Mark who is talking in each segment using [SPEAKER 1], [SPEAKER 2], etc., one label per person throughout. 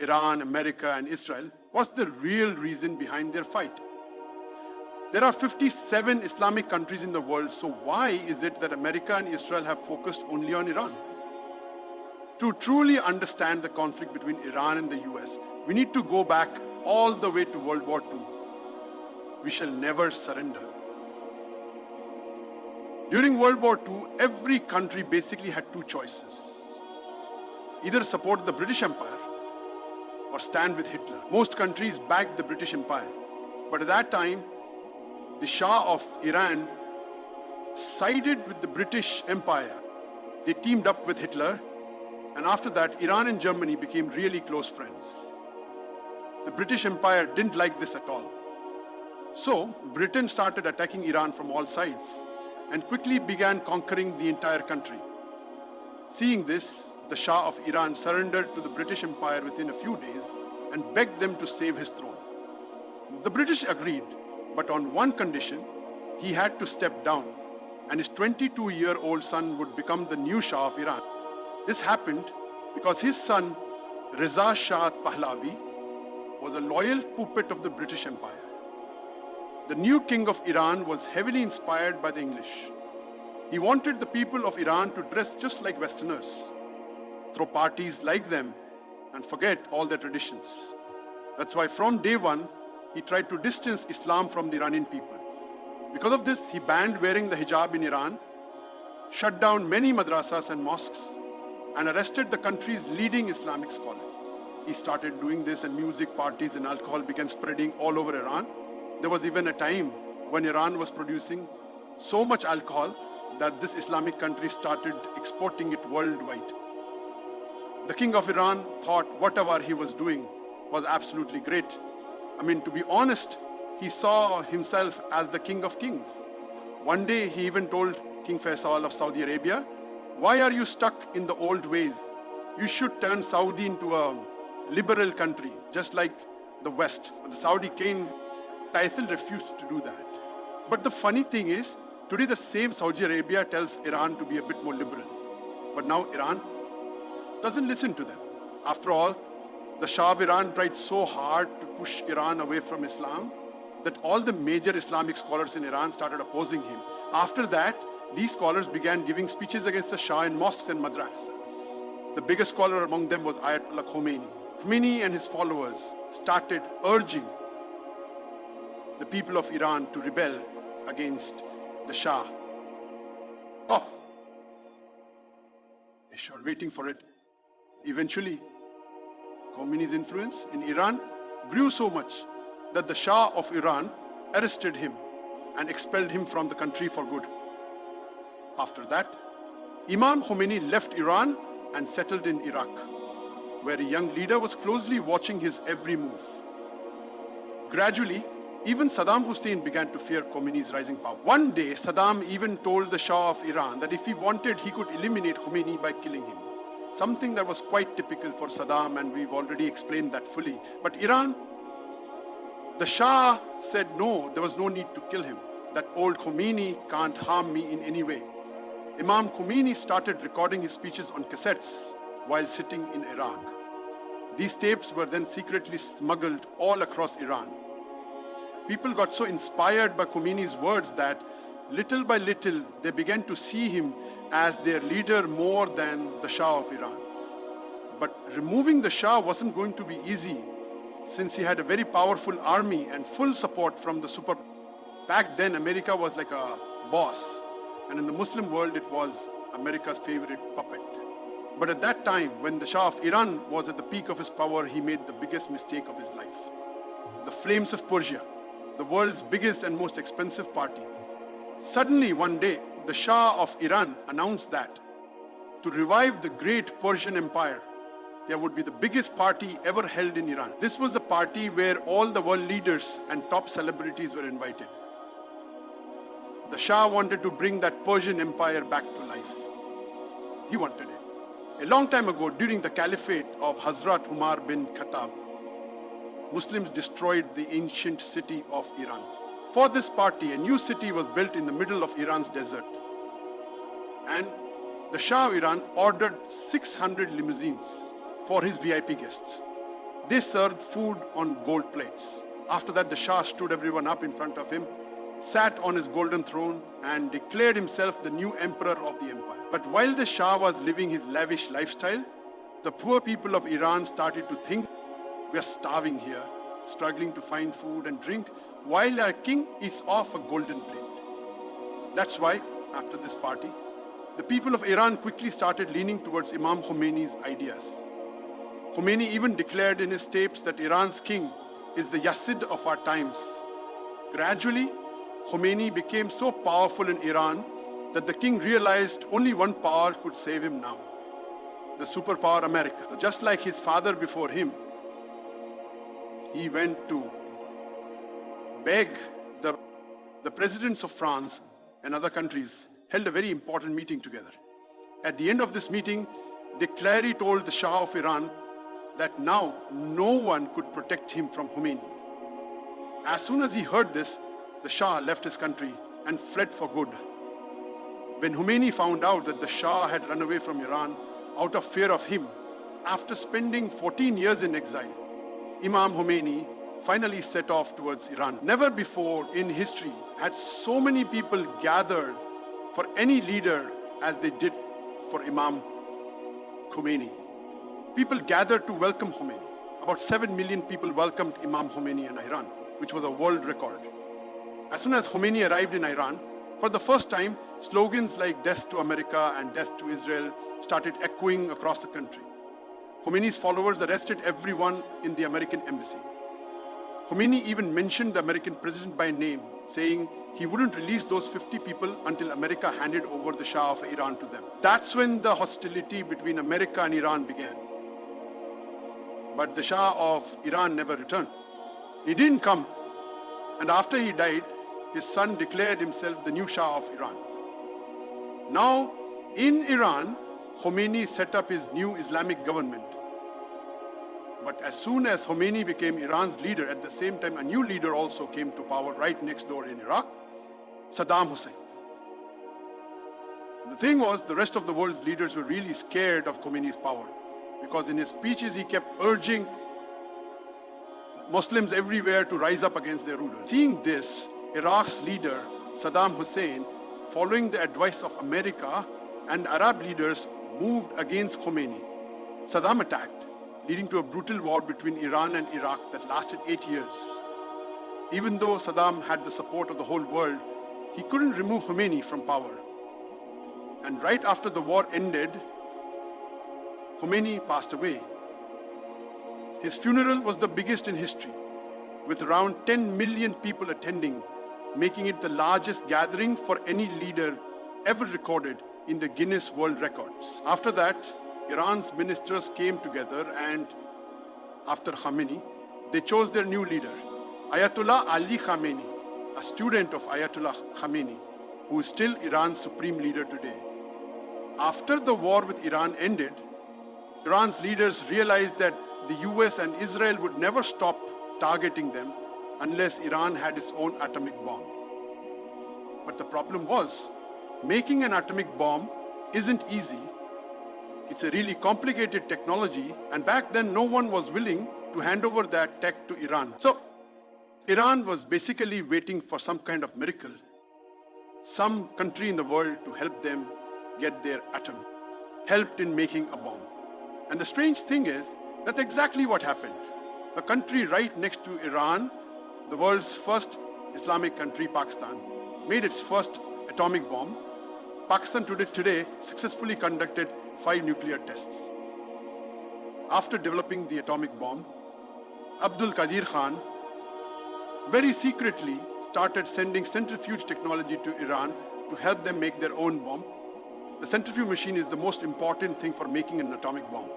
[SPEAKER 1] Iran, America, and Israel, what's the real reason behind their fight? There are 57 Islamic countries in the world, so why is it that America and Israel have focused only on Iran? To truly understand the conflict between Iran and the US, we need to go back all the way to World War II. We shall never surrender. During World War II, every country basically had two choices. Either support the British Empire or stand with Hitler. Most countries backed the British Empire, but at that time, the Shah of Iran sided with the British Empire. They teamed up with Hitler, and after that, Iran and Germany became really close friends. The British Empire didn't like this at all. So, Britain started attacking Iran from all sides and quickly began conquering the entire country. Seeing this, the Shah of Iran surrendered to the British Empire within a few days and begged them to save his throne. The British agreed, but on one condition: he had to step down, and his 22-year-old son would become the new Shah of Iran. This happened because his son, Reza Shah Pahlavi, was a loyal puppet of the British Empire. The new king of Iran was heavily inspired by the English. He wanted the people of Iran to dress just like Westerners, throw parties like them, and forget all their traditions. That's why from day one, he tried to distance Islam from the Iranian people. Because of this, he banned wearing the hijab in Iran, shut down many madrasas and mosques, and arrested the country's leading Islamic scholar. He started doing this, and music, parties, and alcohol began spreading all over Iran. There was even a time when Iran was producing so much alcohol that this Islamic country started exporting it worldwide. The king of Iran thought whatever he was doing was absolutely great. I mean, to be honest, he saw himself as the king of kings. One day, he even told King Faisal of Saudi Arabia, "Why are you stuck in the old ways? You should turn Saudi into a liberal country, just like the West." But the Saudi king Faisal refused to do that. But the funny thing is, today the same Saudi Arabia tells Iran to be a bit more liberal. But now Iran doesn't listen to them. After all, the Shah of Iran tried so hard to push Iran away from Islam that all the major Islamic scholars in Iran started opposing him. After that, these scholars began giving speeches against the Shah in mosques and madrasas. The biggest scholar among them was Ayatollah Khomeini. Khomeini and his followers started urging the people of Iran to rebel against the Shah. Oh, they were waiting for it. Eventually, Khomeini's influence in Iran grew so much that the Shah of Iran arrested him and expelled him from the country for good. After that, Imam Khomeini left Iran and settled in Iraq, where a young leader was closely watching his every move. Gradually, even Saddam Hussein began to fear Khomeini's rising power. One day, Saddam even told the Shah of Iran that if he wanted, he could eliminate Khomeini by killing him. Something that was quite typical for Saddam, and we've already explained that fully. But Iran, the Shah said no, there was no need to kill him. That old Khomeini can't harm me in any way. Imam Khomeini started recording his speeches on cassettes while sitting in Iraq. These tapes were then secretly smuggled all across Iran. People got so inspired by Khomeini's words that little by little they began to see him as their leader more than the Shah of Iran. But removing the Shah wasn't going to be easy, since he had a very powerful army and full support from the super. Back then, America was like a boss, and in the Muslim world, it was America's favorite puppet. But at that time, when the Shah of Iran was at the peak of his power, he made the biggest mistake of his life. The flames of Persia, the world's biggest and most expensive party. Suddenly, one day, the Shah of Iran announced that to revive the great Persian Empire, there would be the biggest party ever held in Iran. This was a party where all the world leaders and top celebrities were invited. The Shah wanted to bring that Persian Empire back to life. He wanted it. A long time ago, during the caliphate of Hazrat Umar bin Khattab, Muslims destroyed the ancient city of Iran. For this party, a new city was built in the middle of Iran's desert. And the Shah of Iran ordered 600 limousines for his VIP guests. They served food on gold plates. After that, the Shah stood everyone up in front of him, sat on his golden throne, and declared himself the new emperor of the empire. But while the Shah was living his lavish lifestyle, the poor people of Iran started to think, we are starving here, struggling to find food and drink, while our king eats off a golden plate. That's why, after this party, the people of Iran quickly started leaning towards Imam Khomeini's ideas. Khomeini even declared in his tapes that Iran's king is the Yazid of our times. Gradually, Khomeini became so powerful in Iran that the king realized only one power could save him now, the superpower America. Just like his father before him, he went to beg the presidents of France and other countries, held a very important meeting together. At the end of this meeting, they clearly told the Shah of Iran that now no one could protect him from Khomeini. As soon as he heard this, the Shah left his country and fled for good. When Khomeini found out that the Shah had run away from Iran out of fear of him, after spending 14 years in exile, Imam Khomeini finally set off towards Iran. Never before in history had so many people gathered for any leader as they did for Imam Khomeini. People gathered to welcome Khomeini. About 7 million people welcomed Imam Khomeini in Iran, which was a world record. As soon as Khomeini arrived in Iran, for the first time, slogans like death to America and death to Israel started echoing across the country. Khomeini's followers arrested everyone in the American embassy. Khomeini even mentioned the American president by name, saying he wouldn't release those 50 people until America handed over the Shah of Iran to them. That's when the hostility between America and Iran began. But the Shah of Iran never returned. He didn't come. And after he died, his son declared himself the new Shah of Iran. Now, in Iran, Khomeini set up his new Islamic government. But as soon as Khomeini became Iran's leader, at the same time, a new leader also came to power right next door in Iraq, Saddam Hussein. The thing was, the rest of the world's leaders were really scared of Khomeini's power, because in his speeches, he kept urging Muslims everywhere to rise up against their ruler. Seeing this, Iraq's leader, Saddam Hussein, following the advice of America and Arab leaders, moved against Khomeini. Saddam attacked, leading to a brutal war between Iran and Iraq that lasted 8 years. Even though Saddam had the support of the whole world, he couldn't remove Khomeini from power. And right after the war ended, Khomeini passed away. His funeral was the biggest in history, with around 10 million people attending, making it the largest gathering for any leader ever recorded in the Guinness World Records. After that, Iran's ministers came together and, after Khamenei, they chose their new leader, Ayatollah Ali Khamenei, a student of Ayatollah Khamenei, who is still Iran's supreme leader today. After the war with Iran ended, Iran's leaders realized that the US and Israel would never stop targeting them unless Iran had its own atomic bomb. But the problem was, making an atomic bomb isn't easy. It's a really complicated technology, and back then no one was willing to hand over that tech to Iran. So Iran was basically waiting for some kind of miracle, some country in the world to help them get their atom, helped in making a bomb. And the strange thing is, that's exactly what happened. A country right next to Iran, the world's first Islamic country, Pakistan, made its first atomic bomb. Pakistan today successfully conducted 5 nuclear tests. After developing the atomic bomb, Abdul Qadir Khan very secretly started sending centrifuge technology to Iran to help them make their own bomb. The centrifuge machine is the most important thing for making an atomic bomb.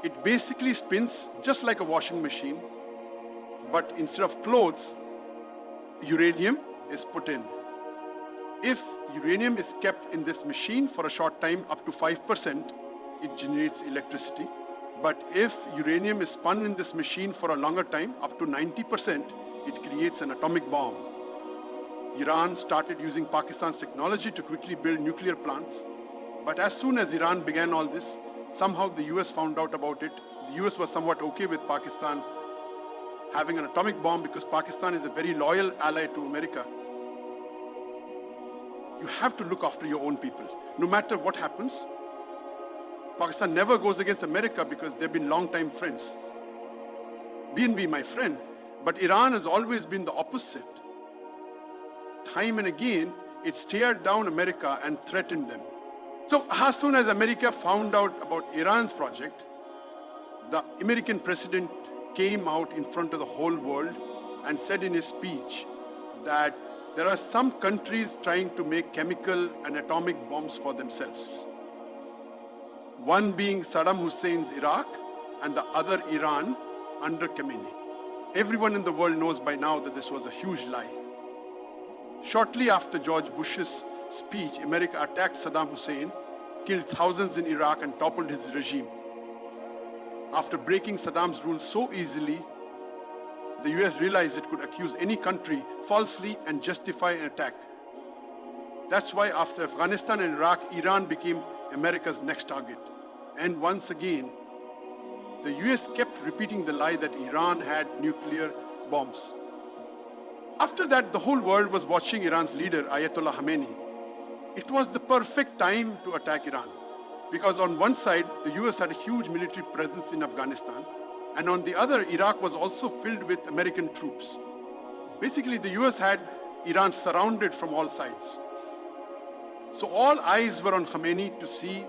[SPEAKER 1] It basically spins just like a washing machine, but instead of clothes, uranium is put in. If uranium is kept in this machine for a short time, up to 5%, it generates electricity. But if uranium is spun in this machine for a longer time, up to 90%, it creates an atomic bomb. Iran started using Pakistan's technology to quickly build nuclear plants. But as soon as Iran began all this, somehow the US found out about it. The US was somewhat okay with Pakistan having an atomic bomb because Pakistan is a very loyal ally to America. You have to look after your own people. No matter what happens, Pakistan never goes against America because they've been long-time friends. BNB, my friend, but Iran has always been the opposite. Time and again, it stared down America and threatened them. So as soon as America found out about Iran's project, the American president came out in front of the whole world and said in his speech that there are some countries trying to make chemical and atomic bombs for themselves. One being Saddam Hussein's Iraq and the other Iran under Khomeini. Everyone in the world knows by now that this was a huge lie. Shortly after George Bush's speech, America attacked Saddam Hussein, killed thousands in Iraq and toppled his regime. After breaking Saddam's rule so easily, the US realized it could accuse any country falsely and justify an attack. That's why after Afghanistan and Iraq, Iran became America's next target. And once again, the US kept repeating the lie that Iran had nuclear bombs. After that, the whole world was watching Iran's leader, Ayatollah Khamenei. It was the perfect time to attack Iran, because on one side, the US had a huge military presence in Afghanistan, and on the other, Iraq was also filled with American troops. Basically, the US had Iran surrounded from all sides. So all eyes were on Khamenei to see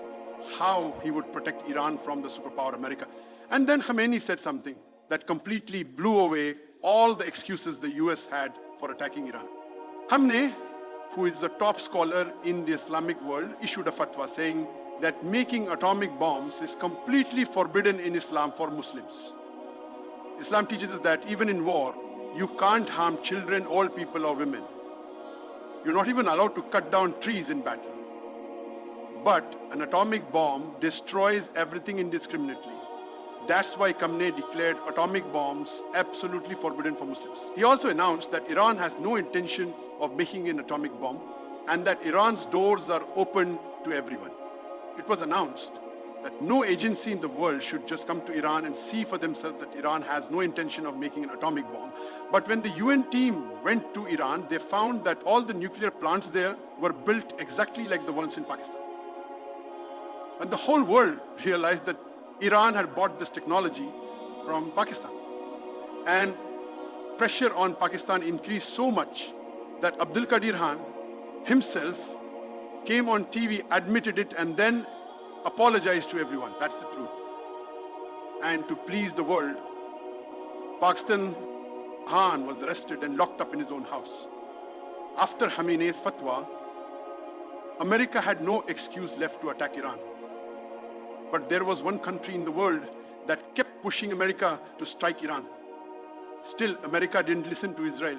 [SPEAKER 1] how he would protect Iran from the superpower America. And then Khamenei said something that completely blew away all the excuses the US had for attacking Iran. Khamenei, who is the top scholar in the Islamic world, issued a fatwa saying that making atomic bombs is completely forbidden in Islam for Muslims. Islam teaches us that even in war, you can't harm children, old people, or women. You're not even allowed to cut down trees in battle. But an atomic bomb destroys everything indiscriminately. That's why Khamenei declared atomic bombs absolutely forbidden for Muslims. He also announced that Iran has no intention of making an atomic bomb and that Iran's doors are open to everyone. It was announced that no agency in the world should just come to Iran and see for themselves that Iran has no intention of making an atomic bomb. But when the UN team went to Iran, they found that all the nuclear plants there were built exactly like the ones in Pakistan. And the whole world realized that Iran had bought this technology from Pakistan. And pressure on Pakistan increased so much that Abdul Qadir Khan himself came on TV, admitted it, and then apologized to everyone. That's the truth. And to please the world, Pakistan Khan was arrested and locked up in his own house. After Khamenei's fatwa, America had no excuse left to attack Iran. But there was one country in the world that kept pushing America to strike Iran. Still, America didn't listen to Israel.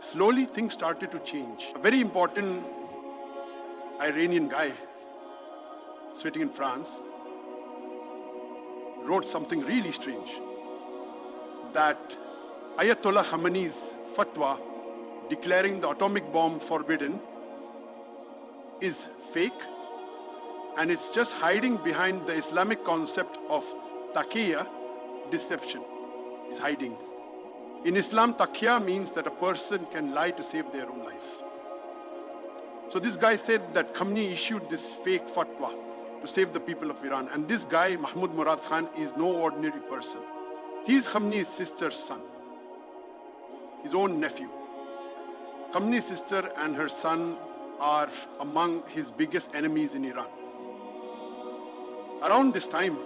[SPEAKER 1] Slowly, things started to change. A very important Iranian guy sitting in France wrote something really strange, that Ayatollah Khamenei's fatwa declaring the atomic bomb forbidden is fake, and it's just hiding behind the Islamic concept of taqiyya, deception. Is hiding. In Islam, taqiyya means that a person can lie to save their own life. So this guy said that Khamenei issued this fake fatwa to save the people of Iran. And this guy, Mahmoud Murad Khan, is no ordinary person. He's Khamenei's sister's son, his own nephew. Khamenei's sister and her son are among his biggest enemies in Iran. Around this time,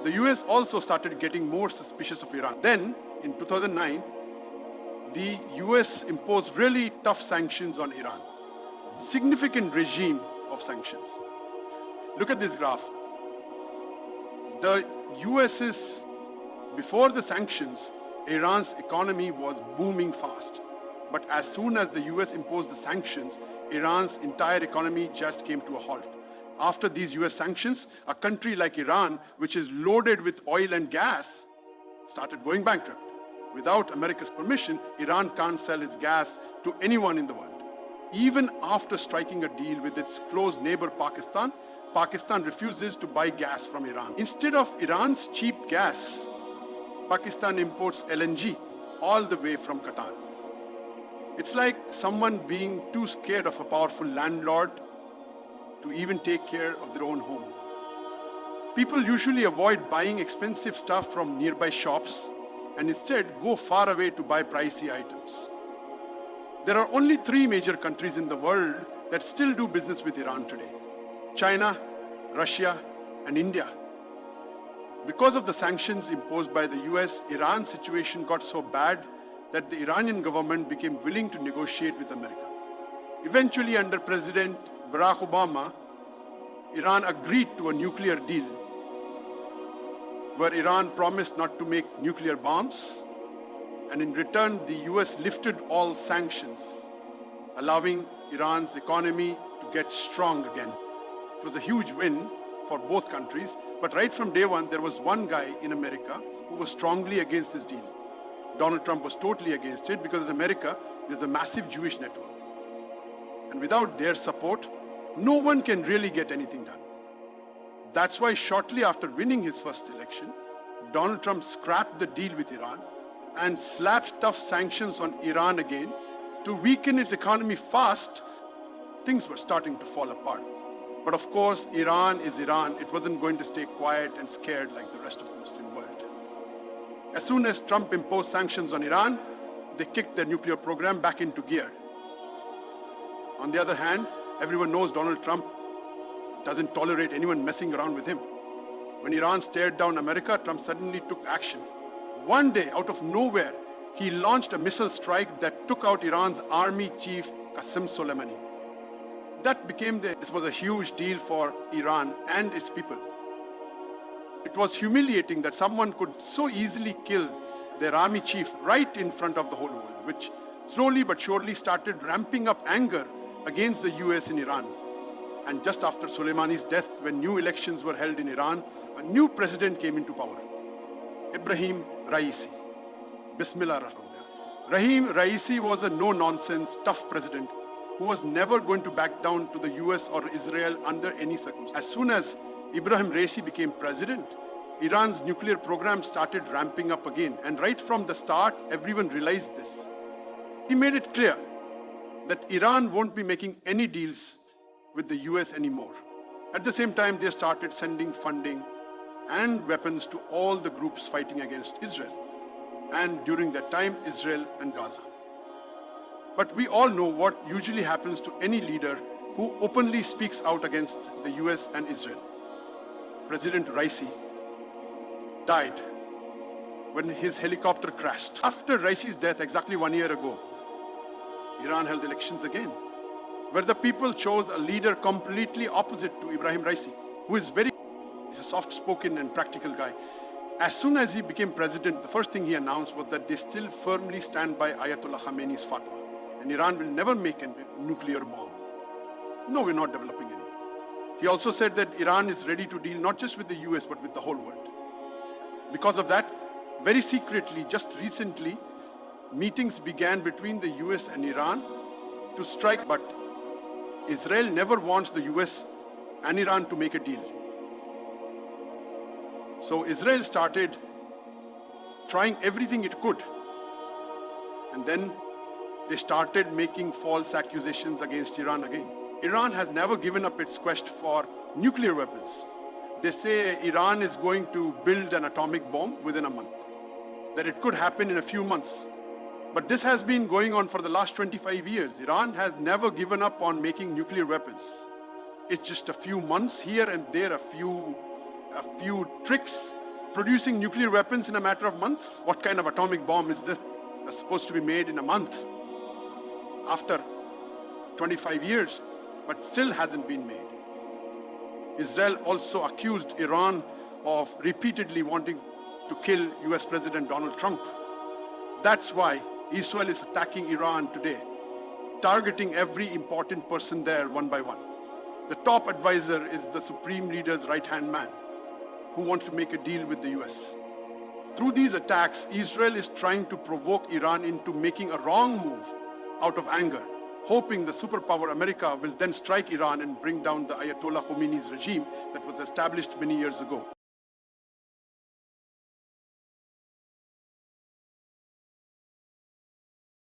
[SPEAKER 1] the US also started getting more suspicious of Iran. Then, in 2009, the US imposed really tough sanctions on Iran. Significant regime of sanctions. Look at this graph. The US's, before the sanctions, Iran's economy was booming fast. But as soon as the US imposed the sanctions, Iran's entire economy just came to a halt. After these US sanctions, a country like Iran, which is loaded with oil and gas, started going bankrupt. Without America's permission, Iran can't sell its gas to anyone in the world. Even after striking a deal with its close neighbor Pakistan, Pakistan refuses to buy gas from Iran. Instead of Iran's cheap gas, Pakistan imports LNG all the way from Qatar. It's like someone being too scared of a powerful landlord to even take care of their own home. People usually avoid buying expensive stuff from nearby shops and instead go far away to buy pricey items. There are only 3 major countries in the world that still do business with Iran today: China, Russia, and India. Because of the sanctions imposed by the US, Iran's situation got so bad that the Iranian government became willing to negotiate with America. Eventually, under President Barack Obama, Iran agreed to a nuclear deal where Iran promised not to make nuclear bombs, and in return, the US lifted all sanctions, allowing Iran's economy to get strong again. It was a huge win for both countries, but right from day one, there was one guy in America who was strongly against this deal. Donald Trump was totally against it because in America, there's a massive Jewish network. And without their support, no one can really get anything done. That's why shortly after winning his first election, Donald Trump scrapped the deal with Iran and slapped tough sanctions on Iran again to weaken its economy fast. Things were starting to fall apart. But of course, Iran is Iran. It wasn't going to stay quiet and scared like the rest of the Muslim world. As soon as Trump imposed sanctions on Iran, they kicked their nuclear program back into gear. On the other hand, everyone knows Donald Trump doesn't tolerate anyone messing around with him. When Iran stared down America, Trump suddenly took action. One day, out of nowhere, he launched a missile strike that took out Iran's army chief, Qasem Soleimani. This was a huge deal for Iran and its people. It was humiliating that someone could so easily kill their army chief right in front of the whole world, which slowly but surely started ramping up anger against the US in Iran. And just after Soleimani's death, when new elections were held in Iran, a new president came into power, Ibrahim Raisi. Bismillah ar-Rahman. Rahim Raisi was a no-nonsense, tough president who was never going to back down to the US or Israel under any circumstance. As soon as Ibrahim Raisi became president, Iran's nuclear program started ramping up again. And right from the start, everyone realized this. He made it clear that Iran won't be making any deals with the US anymore. At the same time, they started sending funding and weapons to all the groups fighting against Israel. And during that time, Israel and Gaza. But we all know what usually happens to any leader who openly speaks out against the US and Israel. President Raisi died when his helicopter crashed. After Raisi's death, exactly 1 year ago, Iran held elections again, where the people chose a leader completely opposite to Ibrahim Raisi, who is he's a soft-spoken and practical guy. As soon as he became president, the first thing he announced was that they still firmly stand by Ayatollah Khamenei's fatwa, and Iran will never make a nuclear bomb. No, we're not developing any. He also said that Iran is ready to deal not just with the US, but with the whole world. Because of that, very secretly, just recently, meetings began between the US and Iran to strike, but Israel never wants the US and Iran to make a deal. So Israel started trying everything it could. And then they started making false accusations against Iran again. Iran has never given up its quest for nuclear weapons. They say Iran is going to build an atomic bomb within a month, that it could happen in a few months. But this has been going on for the last 25 years. Iran has never given up on making nuclear weapons. It's just a few months here and there, a few tricks, producing nuclear weapons in a matter of months. What kind of atomic bomb is this that's supposed to be made in a month after 25 years, but still hasn't been made? Israel also accused Iran of repeatedly wanting to kill US President Donald Trump. That's why Israel is attacking Iran today, targeting every important person there one by one. The top advisor is the supreme leader's right-hand man, who wants to make a deal with the US. Through these attacks, Israel is trying to provoke Iran into making a wrong move out of anger, hoping the superpower America will then strike Iran and bring down the Ayatollah Khomeiни's regime that was established many years ago.